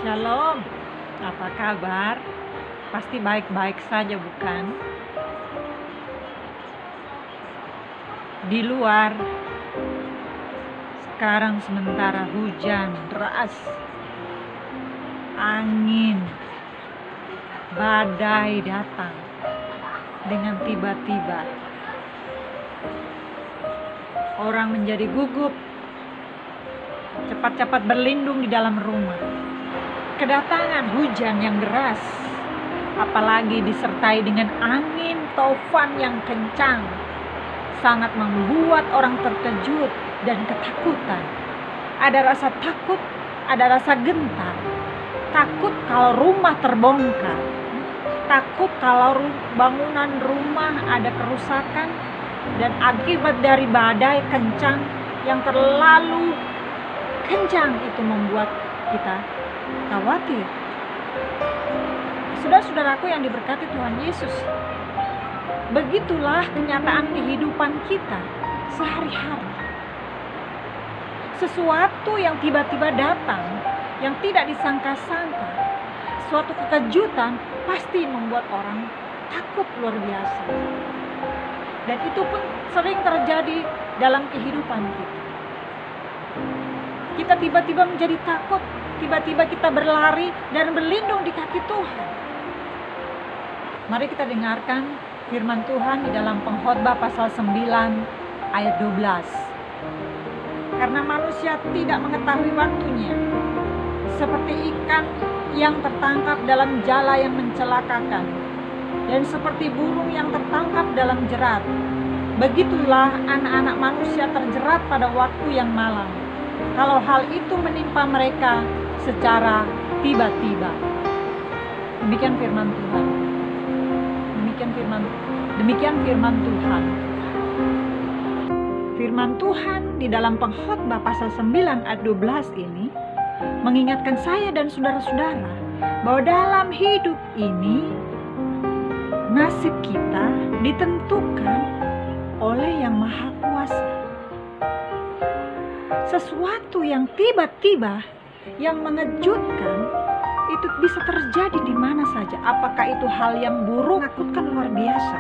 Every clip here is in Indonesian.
Shalom, apa kabar? Pasti baik-baik saja, bukan? Di luar, sekarang sementara hujan deras, angin, badai datang dengan tiba-tiba. Orang menjadi gugup, cepat-cepat berlindung di dalam rumah. Kedatangan hujan yang deras, apalagi disertai dengan angin taufan yang kencang, sangat membuat orang terkejut dan ketakutan. Ada rasa takut, ada rasa gentar. Takut kalau rumah terbongkar, takut kalau bangunan rumah ada kerusakan, dan akibat dari badai kencang yang terlalu kencang itu membuat kita khawatir. Saudara-saudaraku yang diberkati Tuhan Yesus, begitulah kenyataan kehidupan kita sehari-hari. Sesuatu yang tiba-tiba datang, yang tidak disangka-sangka, suatu kekejutan pasti membuat orang takut luar biasa. Dan itu pun sering terjadi dalam kehidupan kita. Kita tiba-tiba menjadi takut, tiba-tiba kita berlari dan berlindung di kaki Tuhan. Mari kita dengarkan firman Tuhan di dalam Pengkhotbah pasal 9 ayat 12. Karena manusia tidak mengetahui waktunya, seperti ikan yang tertangkap dalam jala yang mencelakakan, dan seperti burung yang tertangkap dalam jerat, begitulah anak-anak manusia terjerat pada waktu yang malang, kalau hal itu menimpa mereka secara tiba-tiba. Demikian firman Tuhan. Demikian firman Tuhan. Firman Tuhan di dalam Pengkhotbah pasal 9 ayat 12 ini mengingatkan saya dan saudara-saudara bahwa dalam hidup ini nasib kita ditentukan oleh Yang Maha Kuasa. Sesuatu yang tiba-tiba, yang mengejutkan, itu bisa terjadi di mana saja. Apakah itu hal yang buruk, menakutkan luar biasa.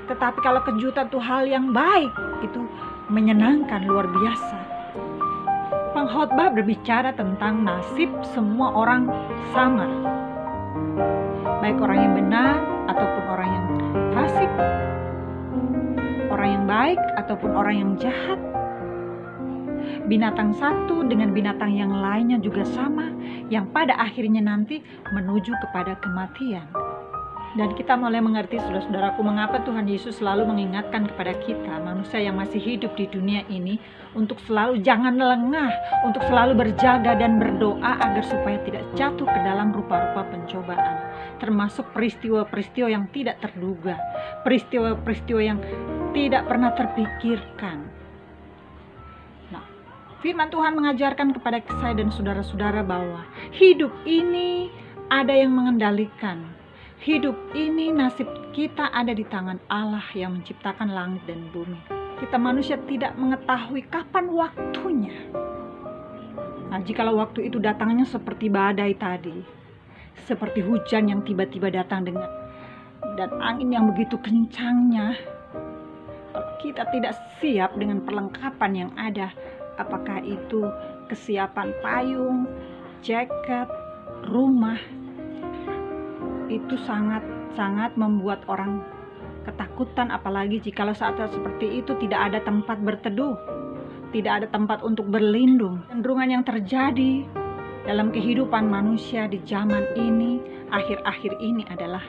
Tetapi kalau kejutan itu hal yang baik, itu menyenangkan luar biasa. Pengkhotbah berbicara tentang nasib semua orang sama. Baik orang yang benar ataupun orang yang fasik, orang yang baik ataupun orang yang jahat. Binatang satu dengan binatang yang lainnya juga sama, yang pada akhirnya nanti menuju kepada kematian. Dan kita mulai mengerti, saudara-saudaraku, mengapa Tuhan Yesus selalu mengingatkan kepada kita, manusia yang masih hidup di dunia ini, untuk selalu jangan lengah, untuk selalu berjaga dan berdoa agar supaya tidak jatuh ke dalam rupa-rupa pencobaan. Termasuk peristiwa-peristiwa yang tidak terduga, peristiwa-peristiwa yang tidak pernah terpikirkan. Firman Tuhan mengajarkan kepada saya dan saudara-saudara bahwa hidup ini ada yang mengendalikan. Hidup ini, nasib kita ada di tangan Allah yang menciptakan langit dan bumi. Kita manusia tidak mengetahui kapan waktunya. Nah, jikalau waktu itu datangnya seperti badai tadi, seperti hujan yang tiba-tiba datang dan angin yang begitu kencangnya, kita tidak siap dengan perlengkapan yang ada. Apakah itu kesiapan payung, jaket, rumah, itu sangat membuat orang ketakutan, apalagi jikalau saat seperti itu tidak ada tempat berteduh, tidak ada tempat untuk berlindung. Kecenderungan yang terjadi dalam kehidupan manusia di zaman ini, akhir-akhir ini adalah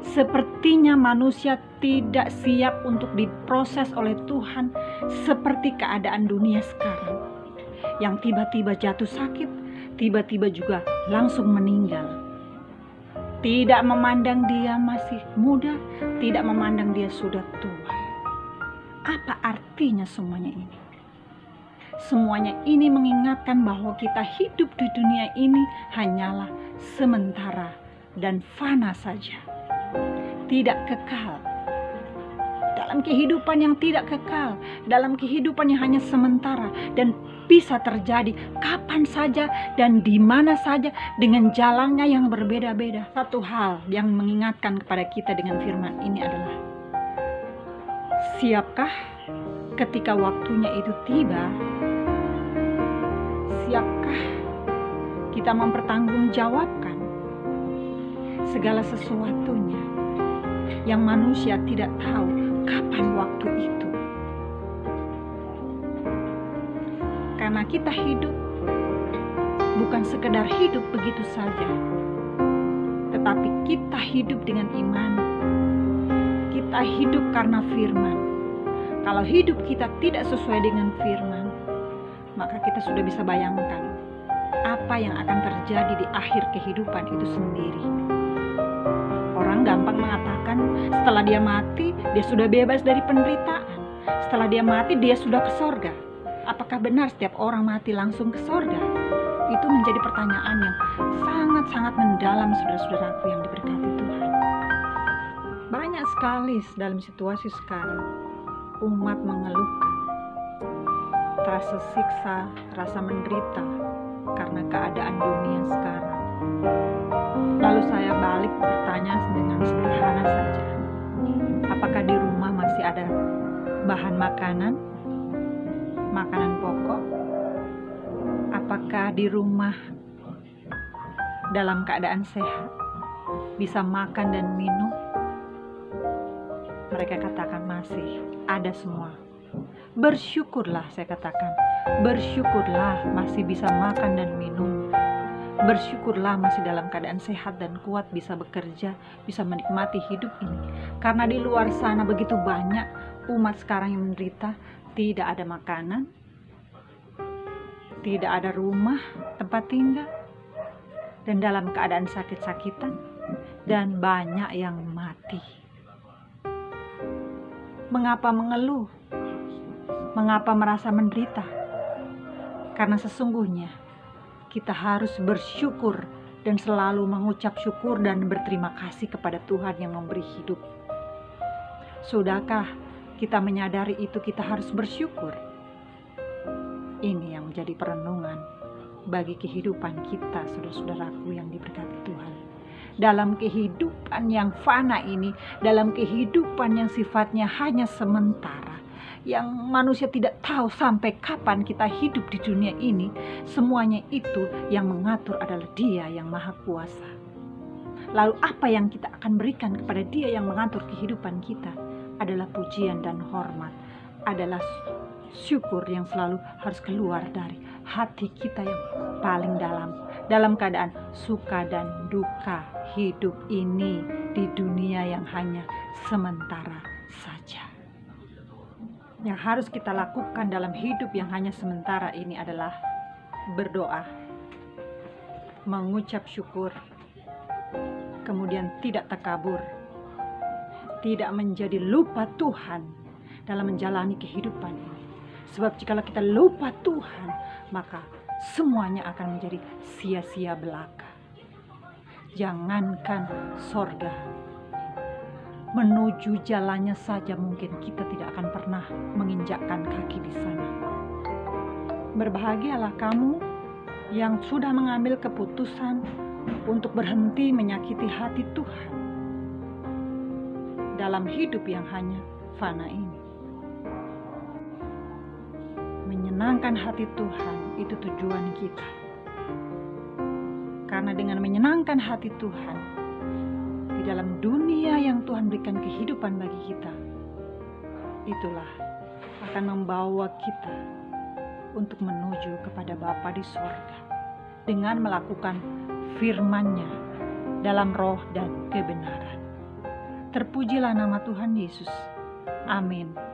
sepertinya manusia tidak siap untuk diproses oleh Tuhan, seperti keadaan dunia sekarang yang tiba-tiba jatuh sakit, tiba-tiba juga langsung meninggal. Tidak memandang dia masih muda, tidak memandang dia sudah tua. Apa artinya semuanya ini? Semuanya ini mengingatkan bahwa kita hidup di dunia ini hanyalah sementara dan fana saja. Tidak kekal. Dalam kehidupan yang tidak kekal, dalam kehidupan yang hanya sementara, dan bisa terjadi kapan saja dan di mana saja dengan jalannya yang berbeda-beda. Satu hal yang mengingatkan kepada kita dengan firman ini adalah, siapkah ketika waktunya itu tiba? Siapkah kita mempertanggungjawabkan segala sesuatunya yang manusia tidak tahu kapan waktu itu? Karena kita hidup bukan sekedar hidup begitu saja, tetapi kita hidup dengan iman. Kita hidup karena firman. Kalau hidup kita tidak sesuai dengan firman, maka kita sudah bisa bayangkan apa yang akan terjadi di akhir kehidupan itu sendiri. Orang gampang mengatakan setelah dia mati, dia sudah bebas dari penderitaan. Setelah dia mati, dia sudah ke sorga. Apakah benar setiap orang mati langsung ke sorga? Itu menjadi pertanyaan yang sangat-sangat mendalam, saudara-saudaraku yang diberkati Tuhan. Banyak sekali dalam situasi sekarang, umat mengeluhkan, terasa siksa, rasa menderita karena keadaan dunia sekarang. Lalu saya balik bertanya dengan sederhana saja, apakah di rumah masih ada bahan makanan pokok? Apakah di rumah dalam keadaan sehat, bisa makan dan minum? Mereka katakan masih ada semua. Bersyukurlah, saya katakan, bersyukurlah masih bisa makan dan minum. Bersyukurlah masih dalam keadaan sehat dan kuat, bisa bekerja, bisa menikmati hidup ini. Karena di luar sana begitu banyak umat sekarang yang menderita, tidak ada makanan, tidak ada rumah, tempat tinggal, dan dalam keadaan sakit-sakitan, dan banyak yang mati. Mengapa mengeluh? Mengapa merasa menderita? Karena sesungguhnya kita harus bersyukur dan selalu mengucap syukur dan berterima kasih kepada Tuhan yang memberi hidup. Sudahkah kita menyadari itu kita harus bersyukur? Ini yang menjadi perenungan bagi kehidupan kita, saudara-saudaraku yang diberkati Tuhan. Dalam kehidupan yang fana ini, dalam kehidupan yang sifatnya hanya sementara, yang manusia tidak tahu sampai kapan kita hidup di dunia ini, semuanya itu yang mengatur adalah Dia yang Maha Kuasa. Lalu apa yang kita akan berikan kepada Dia yang mengatur kehidupan kita adalah pujian dan hormat, adalah syukur yang selalu harus keluar dari hati kita yang paling dalam keadaan suka dan duka hidup ini di dunia yang hanya sementara saja. Yang harus kita lakukan dalam hidup yang hanya sementara ini adalah berdoa, mengucap syukur, kemudian tidak takabur, tidak menjadi lupa Tuhan dalam menjalani kehidupan ini. Sebab jikalau kita lupa Tuhan, maka semuanya akan menjadi sia-sia belaka. Jangankan sorga, menuju jalannya saja mungkin kita tidak akan pernah menginjakkan kaki di sana. Berbahagialah kamu yang sudah mengambil keputusan untuk berhenti menyakiti hati Tuhan dalam hidup yang hanya fana ini. Menyenangkan hati Tuhan itu tujuan kita. Karena dengan menyenangkan hati Tuhan di dalam dunia yang Tuhan berikan kehidupan bagi kita, itulah akan membawa kita untuk menuju kepada Bapa di sorga dengan melakukan firman-Nya dalam roh dan kebenaran. Terpujilah nama Tuhan Yesus. Amin.